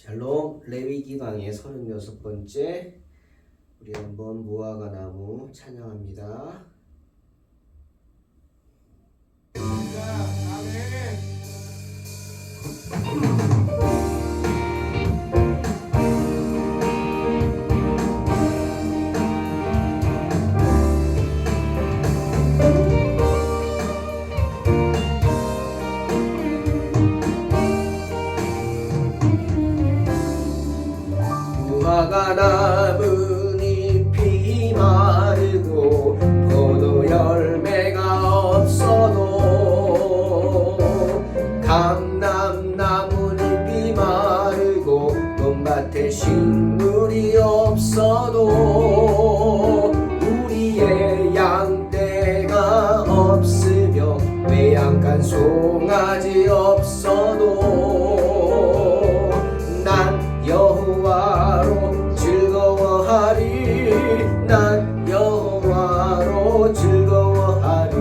샬롬. 레위기 강의 36번째 우리 한번 무화과 나무 찬양합니다. 무화과 나무 잎이 마르고 포도 열매가 없어도 감람나무 잎이 마르고 논밭에 식물이 없어도 우리의 양떼가 없으며 외양간 송아지 없어도 난 여호와로 즐거워하리. 난 여호와로 즐거워하리.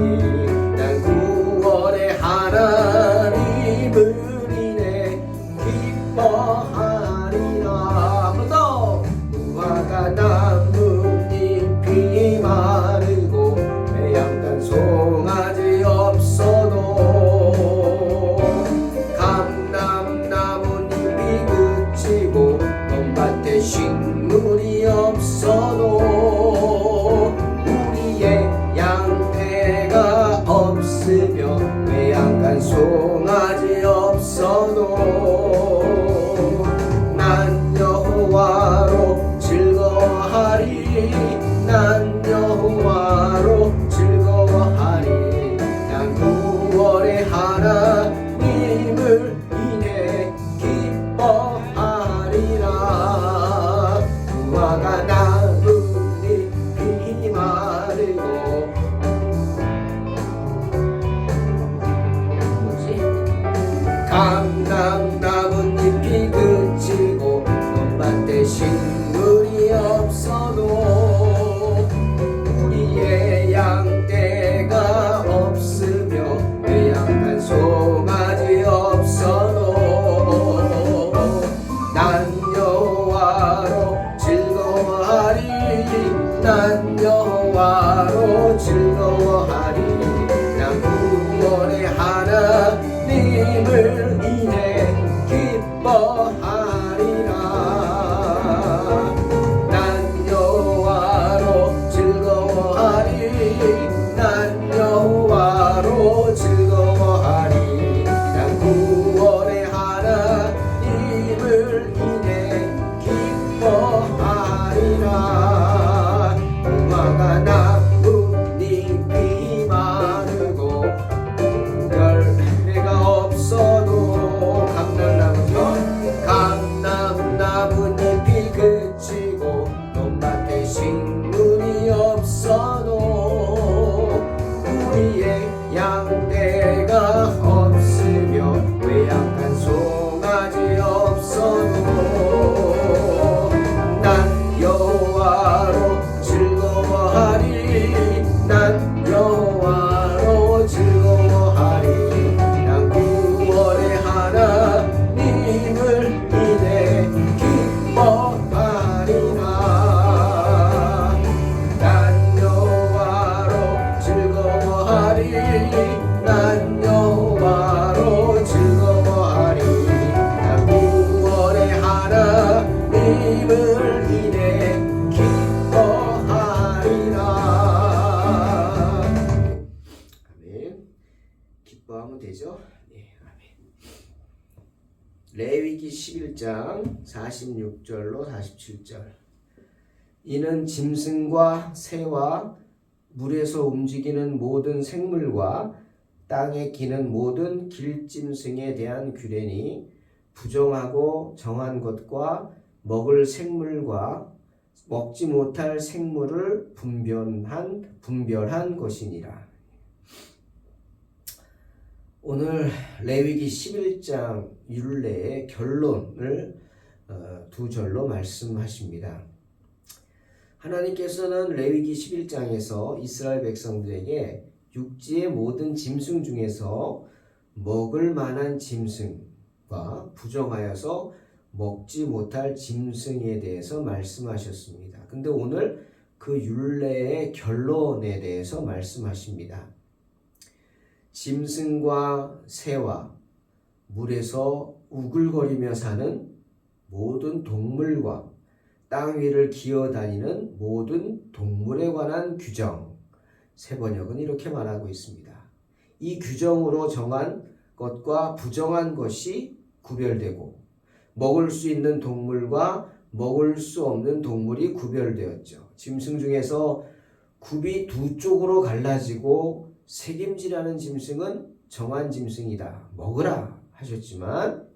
난 구원의 하나님을 인해 기뻐하리라. 더 무화과 나뭇잎이 마르고 외양간 송아지 없어도 논밭에 식물이 없어도 우리의 양떼가 없으며 외양간 송아지 없어도 난 여호와로 즐거워하리. 난 여호와로 즐거워하리. 난 구원의 하나님을 인해 기뻐하리라. 무화과 나뭇잎이 마르고 감람나뭇잎이 그치고 논밭에 식물이 없어도 우리의 양떼가 없으며 외양간 송아지 없어도 난 여호와로 즐거워하리. 난 여호와로 즐거워하리. 난 구원의 하나님을 인해 기뻐하리라. 난 여호와로 즐거워하리. 난 여호와로 즐거워하리. 난 구원의 하나님을 인해 기뻐하리라. 무화과 나뭇잎이 마르고 열매가 없어도 감람나뭇잎이 그치고 논밭에 식물이 없어도 우리의 양떼가 없으며 외양간 송아지 없어도 난 여호와로 즐거워하리. 난 여호와로 즐거워하리. 난 구원의 하나님을 인해 기뻐하리라. 난 여호와로 즐거워하리. 난 여호와로 즐거워하리. 난 구원의 하나님을 인해 기뻐하리라. 아멘. 기뻐하면 되죠? 네, 아멘. 레위기 11장 46절로 47절. 이는 짐승과 새와 물에서 움직이는 모든 생물과 땅에 기는 모든 길짐승에 대한 규례니 부정하고 정한 것과 먹을 생물과 먹지 못할 생물을 분별한 것이니라. 오늘 레위기 11장 율례의 결론을 두 절로 말씀하십니다. 하나님께서는 레위기 11장에서 이스라엘 백성들에게 육지의 모든 짐승 중에서 먹을 만한 짐승과 부정하여서 먹지 못할 짐승에 대해서 말씀하셨습니다. 근데 오늘 그 율례의 결론에 대해서 말씀하십니다. 짐승과 새와 물에서 우글거리며 사는 모든 동물과 땅 위를 기어다니는 모든 동물에 관한 규정. 세번역은 이렇게 말하고 있습니다. 이 규정으로 정한 것과 부정한 것이 구별되고 먹을 수 있는 동물과 먹을 수 없는 동물이 구별되었죠. 짐승 중에서 굽이 두 쪽으로 갈라지고 새김질하는 짐승은 정한 짐승이다. 먹으라 하셨지만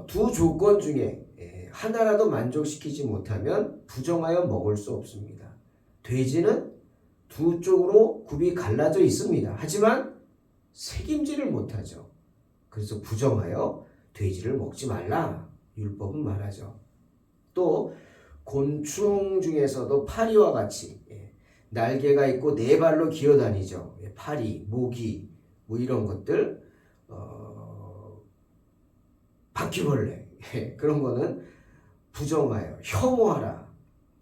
두 조건 중에 하나라도 만족시키지 못하면 부정하여 먹을 수 없습니다. 돼지는 두 쪽으로 굽이 갈라져 있습니다. 하지만 새김질을 못하죠. 그래서 부정하여 돼지를 먹지 말라 율법은 말하죠. 또 곤충 중에서도 파리와 같이 날개가 있고 네 발로 기어다니죠. 파리, 모기 뭐 이런 것들, 바퀴벌레 그런 거는 부정하여 혐오하라.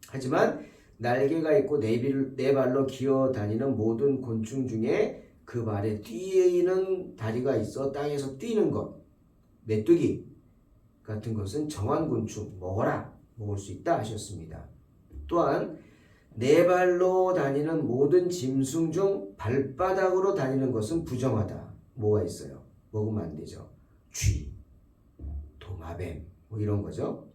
하지만 날개가 있고 네 발로 기어다니는 모든 곤충 중에 그 발에 뛰는 다리가 있어 땅에서 뛰는 것, 메뚜기 같은 것은 정한 곤충 먹어라, 먹을 수 있다 하셨습니다. 또한 네 발로 다니는 모든 짐승 중 발바닥으로 다니는 것은 부정하다. 뭐가 있어요? 먹으면 안 되죠. 쥐, 도마뱀 뭐 이런 거죠.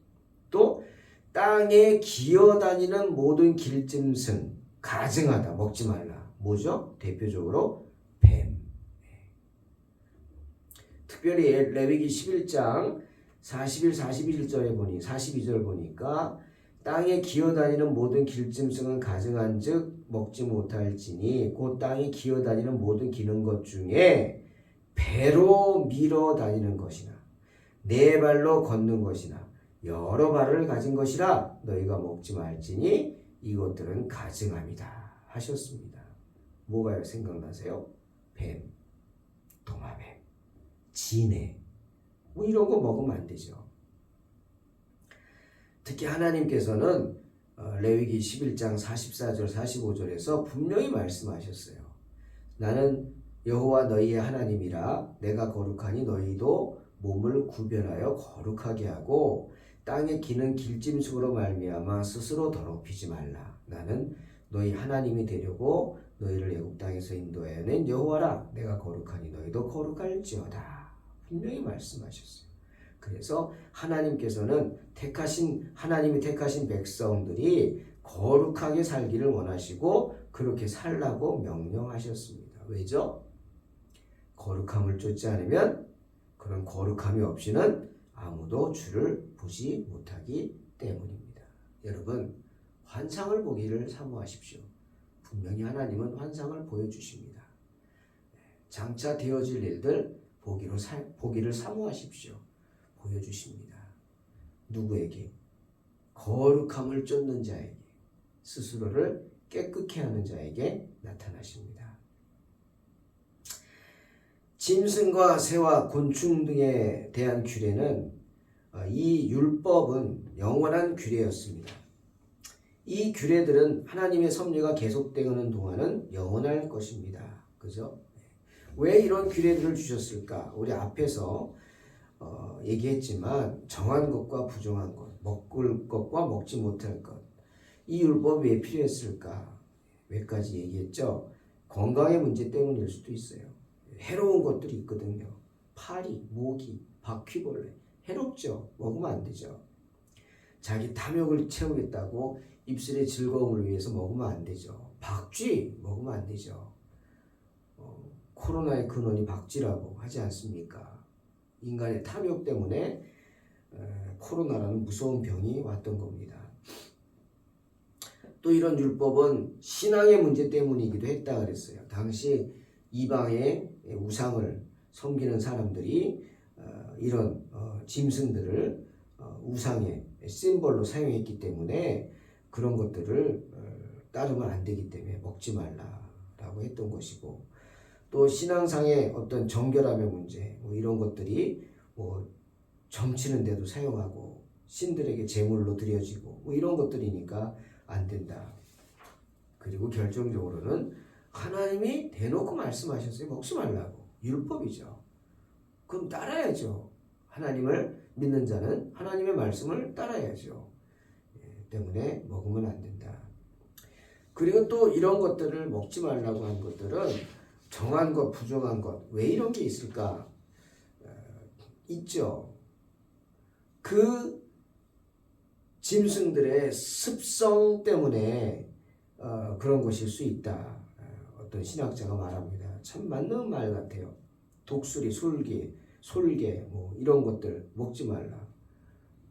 또 땅에 기어다니는 모든 길짐승 가증하다. 먹지 말라. 뭐죠? 대표적으로 뱀. 특별히 레위기 11장 41, 42절 보니까 땅에 기어다니는 모든 길짐승은 가증한즉 먹지 못할지니 곧 땅에 기어다니는 모든 기는 것 중에 배로 밀어 다니는 것이나 네 발로 걷는 것이나 여러 발을 가진 것이라 너희가 먹지 말지니 이것들은 가증함이다 하셨습니다. 뭐가요? 생각나세요? 뱀, 도마뱀, 진해 뭐 이런 거 먹으면 안 되죠. 특히 하나님께서는 레위기 11장 44절 45절에서 분명히 말씀하셨어요. 나는 여호와 너희의 하나님이라 내가 거룩하니 너희도 몸을 구별하여 거룩하게 하고 땅에 기는 길짐승으로 말미암아 스스로 더럽히지 말라. 나는 너희 하나님이 되려고 너희를 애굽 땅에서 인도하여 낸 여호와라. 내가 거룩하니 너희도 거룩할지어다. 분명히 말씀하셨어요. 그래서 하나님께서는 하나님이 택하신 백성들이 거룩하게 살기를 원하시고 그렇게 살라고 명령하셨습니다. 왜죠? 거룩함을 쫓지 않으면 그런 거룩함이 없이는 아무도 주를 보지 못하기 때문입니다. 여러분, 환상을 보기를 사모하십시오. 분명히 하나님은 환상을 보여주십니다. 장차 되어질 일들 보기를 사모하십시오. 보여주십니다. 누구에게? 거룩함을 쫓는 자에게, 스스로를 깨끗게 하는 자에게 나타나십니다. 짐승과 새와 곤충 등에 대한 규례는 이 율법은 영원한 규례였습니다. 이 규례들은 하나님의 섭리가 계속되는 동안은 영원할 것입니다. 그죠? 왜 이런 규례들을 주셨을까? 우리 앞에서 얘기했지만 정한 것과 부정한 것, 먹을 것과 먹지 못할 것, 이 율법이 왜 필요했을까? 몇 가지 얘기했죠. 건강의 문제 때문일 수도 있어요. 해로운 것들이 있거든요. 파리, 모기, 바퀴벌레 해롭죠. 먹으면 안 되죠. 자기 탐욕을 채우겠다고 입술의 즐거움을 위해서 먹으면 안 되죠. 박쥐 먹으면 안 되죠. 코로나의 근원이 박쥐라고 하지 않습니까? 인간의 탐욕 때문에 코로나라는 무서운 병이 왔던 겁니다. 또 이런 율법은 신앙의 문제 때문이기도 했다 그랬어요. 당시 이방의 우상을 섬기는 사람들이 이런 짐승들을 우상의 심볼로 사용했기 때문에 그런 것들을 따르면 안 되기 때문에 먹지 말라라고 했던 것이고, 또 신앙상의 어떤 정결함의 문제 뭐 이런 것들이 뭐 점치는 데도 사용하고 신들에게 제물로 드려지고 뭐 이런 것들이니까 안 된다. 그리고 결정적으로는 하나님이 대놓고 말씀하셨어요. 먹지 말라고. 율법이죠. 그럼 따라야죠. 하나님을 믿는 자는 하나님의 말씀을 따라야죠. 때문에 먹으면 안 된다. 그리고 또 이런 것들을 먹지 말라고 한 것들은 정한 것, 부정한 것. 왜 이런 게 있을까? 있죠. 그 짐승들의 습성 때문에 그런 것일 수 있다. 어떤 신학자가 말합니다. 참 맞는 말 같아요. 독수리, 솔개 뭐 이런 것들 먹지 말라.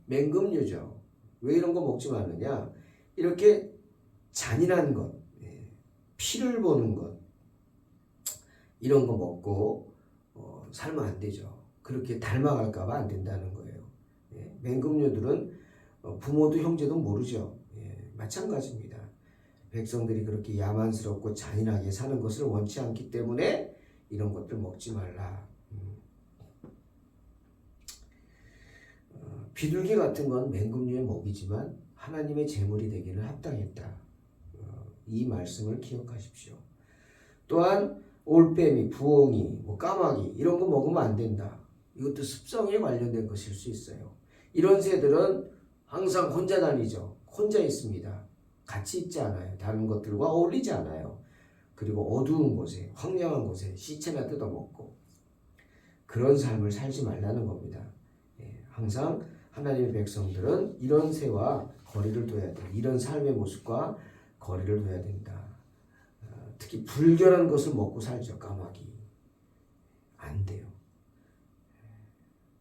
맹금류죠. 왜 이런 거 먹지 말느냐? 이렇게 잔인한 것, 피를 보는 것 이런 거 먹고 살면 안 되죠. 그렇게 닮아갈까 봐 안 된다는 거예요. 맹금류들은 부모도 형제도 모르죠. 마찬가지입니다. 백성들이 그렇게 야만스럽고 잔인하게 사는 것을 원치 않기 때문에 이런 것들 먹지 말라. 비둘기 같은 건 맹금류의 먹이지만 하나님의 제물이 되기는 합당했다. 이 말씀을 기억하십시오. 또한 올빼미, 부엉이, 뭐 까마귀 이런 거 먹으면 안 된다. 이것도 습성에 관련된 것일 수 있어요. 이런 새들은 항상 혼자 다니죠. 혼자 있습니다. 같이 있지 않아요. 다른 것들과 어울리지 않아요. 그리고 어두운 곳에, 황량한 곳에 시체나 뜯어먹고 그런 삶을 살지 말라는 겁니다. 항상 하나님의 백성들은 이런 새와 거리를 둬야 돼. 이런 삶의 모습과 거리를 둬야 된다. 특히 불결한 것을 먹고 살죠. 까마귀. 안 돼요.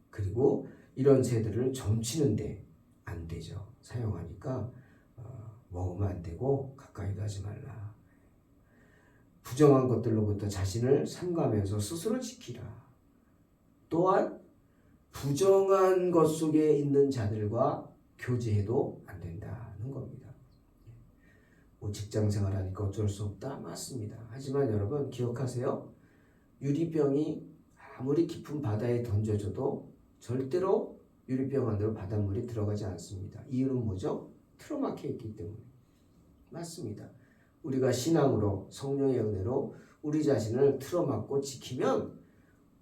그리고 이런 새들을 점치는데 안 되죠. 사용하니까 먹으면 안 되고 가까이도 하지 말라. 부정한 것들로부터 자신을 삼가면서 스스로 지키라. 또한 부정한 것 속에 있는 자들과 교제해도 안 된다는 겁니다. 뭐 직장 생활하니까 어쩔 수 없다? 맞습니다. 하지만 여러분 기억하세요. 유리병이 아무리 깊은 바다에 던져져도 절대로 유리병 안으로 바닷물이 들어가지 않습니다. 이유는 뭐죠? 틀어막혀 있기 때문에. 맞습니다. 우리가 신앙으로 성령의 은혜로 우리 자신을 틀어막고 지키면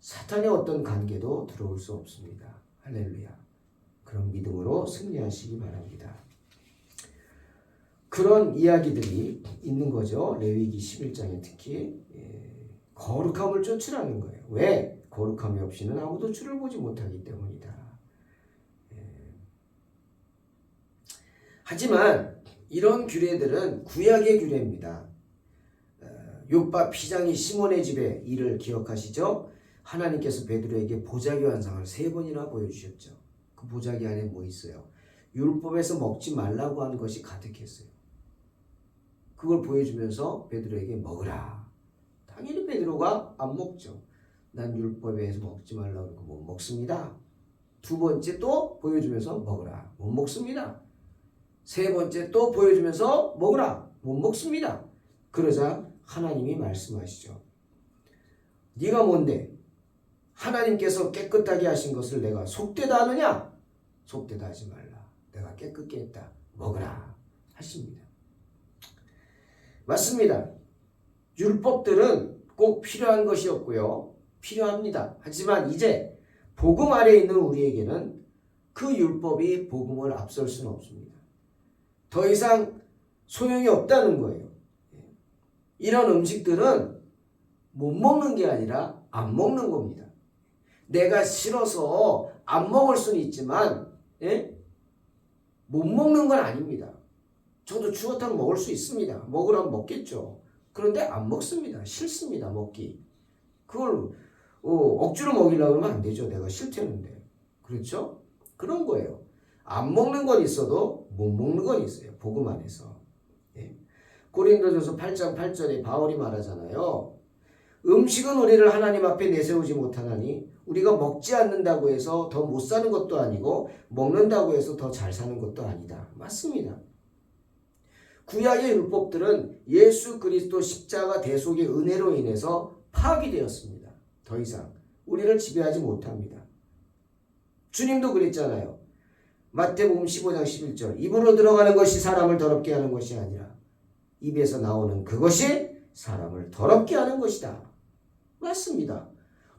사탄의 어떤 관계도 들어올 수 없습니다. 할렐루야. 그런 믿음으로 승리하시기 바랍니다. 그런 이야기들이 있는 거죠. 레위기 11장에 특히 거룩함을 쫓으라는 거예요. 왜? 거룩함이 없이는 아무도 주를 보지 못하기 때문이다. 하지만 이런 규례들은 구약의 규례입니다. 욥바 피장이 시몬의 집에 일을 기억하시죠? 하나님께서 베드로에게 보자기 환상을 3번이나 보여주셨죠. 그 보자기 안에 뭐 있어요? 율법에서 먹지 말라고 하는 것이 가득했어요. 그걸 보여주면서 베드로에게 먹으라. 당연히 베드로가 안 먹죠. 난 율법에서 먹지 말라고 하는 거 못 먹습니다. 2번째 또 보여주면서 먹으라. 못 먹습니다. 3번째 또 보여주면서 먹으라. 못 먹습니다. 그러자 하나님이 말씀하시죠. 네가 뭔데? 하나님께서 깨끗하게 하신 것을 내가 속되다 하느냐? 속되다 하지 말라. 내가 깨끗게 했다. 먹으라. 하십니다. 맞습니다. 율법들은 꼭 필요한 것이었고요. 필요합니다. 하지만 이제 복음 아래에 있는 우리에게는 그 율법이 복음을 앞설 수는 없습니다. 더 이상 소용이 없다는 거예요. 이런 음식들은 못 먹는 게 아니라 안 먹는 겁니다. 내가 싫어서 안 먹을 수는 있지만 못 먹는 건 아닙니다. 저도 추어탕 먹을 수 있습니다. 먹으라면 먹겠죠. 그런데 안 먹습니다. 싫습니다. 먹기. 그걸 억지로 먹이려고 하면 안 되죠. 내가 싫다는데. 그렇죠? 그런 거예요. 안 먹는 건 있어도 못 먹는 건 있어요. 복음 안에서. 고린도전서 8장 8절에 바울이 말하잖아요. 음식은 우리를 하나님 앞에 내세우지 못하나니 우리가 먹지 않는다고 해서 더 못 사는 것도 아니고 먹는다고 해서 더 잘 사는 것도 아니다. 맞습니다. 구약의 율법들은 예수 그리스도 십자가 대속의 은혜로 인해서 파기되었습니다. 더 이상 우리를 지배하지 못합니다. 주님도 그랬잖아요. 마태복음 15장 11절 입으로 들어가는 것이 사람을 더럽게 하는 것이 아니라 입에서 나오는 그것이 사람을 더럽게 하는 것이다. 맞습니다.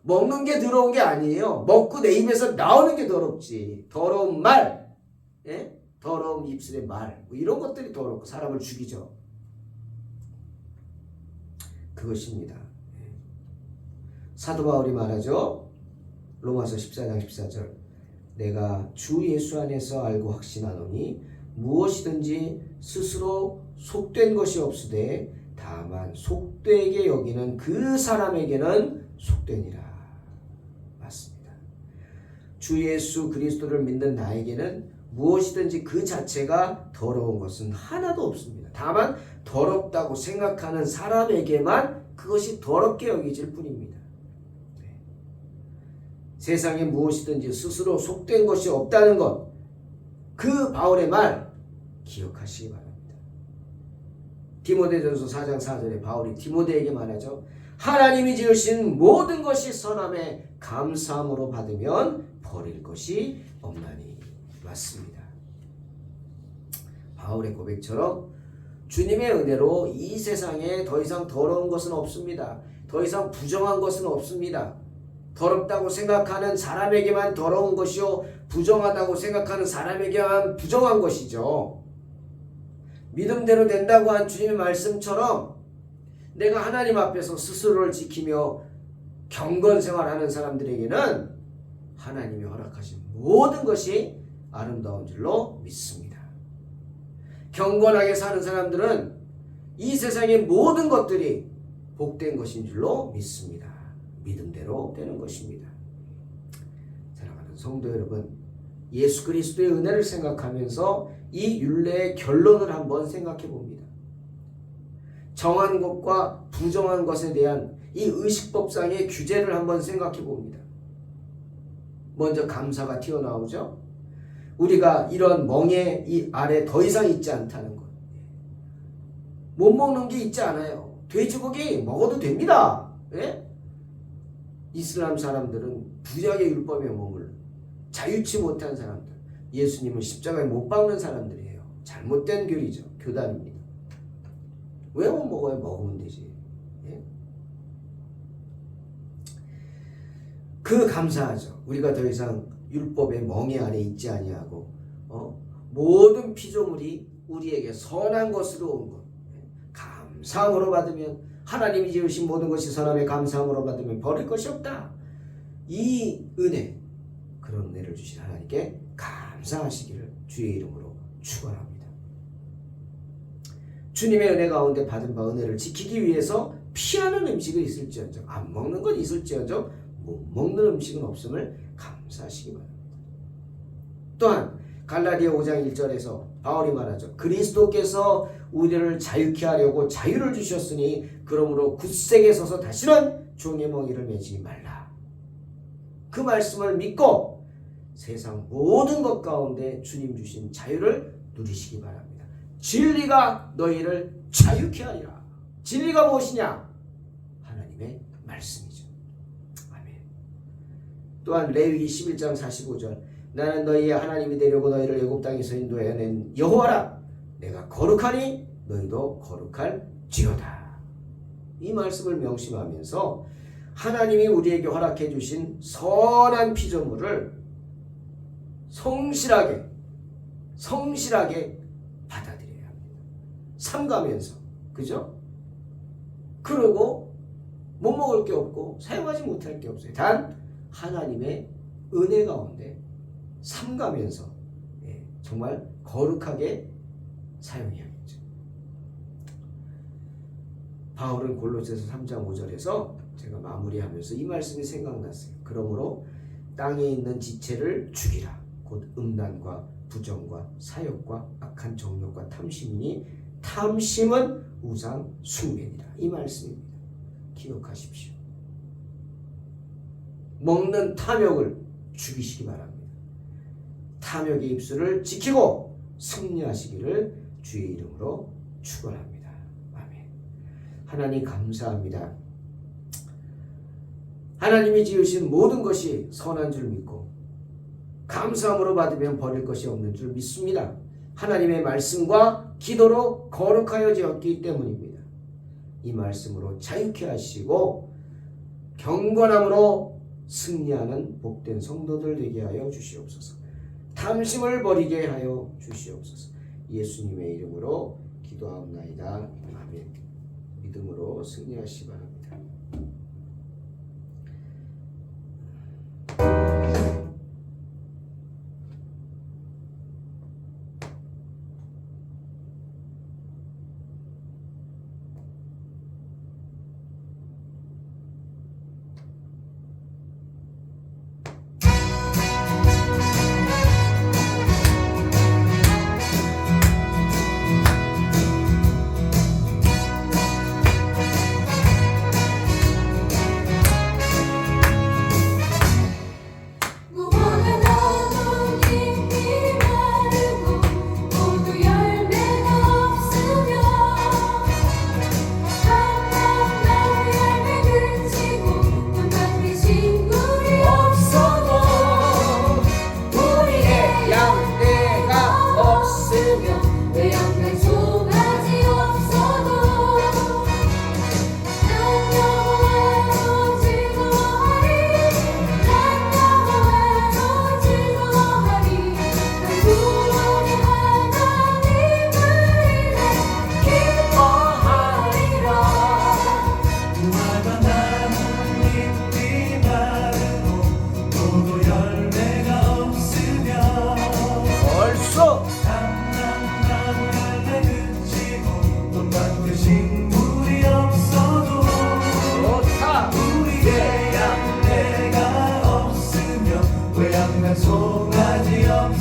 먹는 게 더러운 게 아니에요. 먹고 내 입에서 나오는 게 더럽지. 더러운 말, 예? 더러운 입술의 말, 뭐 이런 것들이 더럽고 사람을 죽이죠. 그것입니다. 사도 바울이 말하죠. 로마서 14장 14절 내가 주 예수 안에서 알고 확신하노니 무엇이든지 스스로 속된 것이 없으되 다만 속되게 여기는 그 사람에게는 속되니라. 맞습니다. 주 예수 그리스도를 믿는 나에게는 무엇이든지 그 자체가 더러운 것은 하나도 없습니다. 다만 더럽다고 생각하는 사람에게만 그것이 더럽게 여겨질 뿐입니다. 세상에 무엇이든지 스스로 속된 것이 없다는 것, 그 바울의 말 기억하시기 바랍니다. 디모데전서 4장 4절에 바울이 디모데에게 말하죠. 하나님이 지으신 모든 것이 선함에 감사함으로 받으면 버릴 것이 없나니. 맞습니다. 바울의 고백처럼 주님의 은혜로 이 세상에 더 이상 더러운 것은 없습니다. 더 이상 부정한 것은 없습니다. 더럽다고 생각하는 사람에게만 더러운 것이요 부정하다고 생각하는 사람에게만 부정한 것이죠. 믿음대로 된다고 한 주님의 말씀처럼 내가 하나님 앞에서 스스로를 지키며 경건 생활하는 사람들에게는 하나님이 허락하신 모든 것이 아름다운 줄로 믿습니다. 경건하게 사는 사람들은 이 세상의 모든 것들이 복된 것인 줄로 믿습니다. 믿음대로 되는 것입니다. 사랑하는 성도 여러분, 예수 그리스도의 은혜를 생각하면서 이 율례의 결론을 한번 생각해 봅니다. 정한 것과 부정한 것에 대한 이 의식법상의 규제를 한번 생각해 봅니다. 먼저 감사가 튀어나오죠. 우리가 이런 멍에 이 아래 더 이상 있지 않다는 것. 못 먹는 게 있지 않아요. 돼지고기 먹어도 됩니다. 예? 이슬람 사람들은 부작의 율법에 머물러 자유치 못한 사람들, 예수님을 십자가에 못 박는 사람들이에요. 잘못된 교리죠. 교단입니다. 왜 못 먹어요? 먹으면 되지. 예? 그 감사하죠. 우리가 더 이상 율법의 멍에 아래 있지 아니하고 모든 피조물이 우리에게 선한 것으로 온 것, 감사함으로 받으면 하나님이 지으신 모든 것이 선함에 감사함으로 받으면 버릴 것이 없다. 이 은혜, 그런 은혜를 주신 하나님께 감사하시기를 주의 이름으로 축원합니다. 주님의 은혜 가운데 받은 바 은혜를 지키기 위해서 피하는 음식은 있을지언정, 안 먹는 건 있을지언정 못 먹는 음식은 없음을 감사하시기 바랍니다. 또한 갈라디아 5장 1절에서 바울이 말하죠. 그리스도께서 우리를 자유케 하려고 자유를 주셨으니 그러므로 굳세게 서서 다시는 종의 멍에를 매지 말라. 그 말씀을 믿고 세상 모든 것 가운데 주님 주신 자유를 누리시기 바랍니다. 진리가 너희를 자유케 하리라. 진리가 무엇이냐? 하나님의 말씀이죠. 아멘. 또한 레위기 11장 45절 나는 너희의 하나님이 되려고 너희를 애굽 땅에서 인도하여 낸 여호와라. 내가 거룩하니 너희도 거룩할지어다. 이 말씀을 명심하면서 하나님이 우리에게 허락해 주신 선한 피조물을 성실하게 받아들여야 합니다. 삼가면서. 그죠? 그러고 못 먹을 게 없고 사용하지 못할 게 없어요. 단 하나님의 은혜 가운데 삼가면서 정말 거룩하게 사용해야겠죠. 바울은 골로새서 3장 5절에서 제가 마무리하면서 이 말씀이 생각났어요. 그러므로 땅에 있는 지체를 죽이라. 곧 음란과 부정과 사욕과 악한 정욕과 탐심이니 탐심은 우상 숭배니라. 이 말씀입니다. 기억하십시오. 먹는 탐욕을 죽이시기 바랍니다. 탐욕의 입술을 지키고 승리하시기를 주의 이름으로 축원합니다. 아멘. 하나님 감사합니다. 하나님이 지으신 모든 것이 선한 줄 믿고 감사함으로 받으면 버릴 것이 없는 줄 믿습니다. 하나님의 말씀과 기도로 거룩하여졌기 때문입니다. 이 말씀으로 자유케 하시고 경건함으로 승리하는 복된 성도들 되게 하여 주시옵소서. 탐심을 버리게 하여 주시옵소서. 예수님의 이름으로 기도하옵나이다. 아멘. 믿음으로 승리하시기 바랍니다. 송아지 없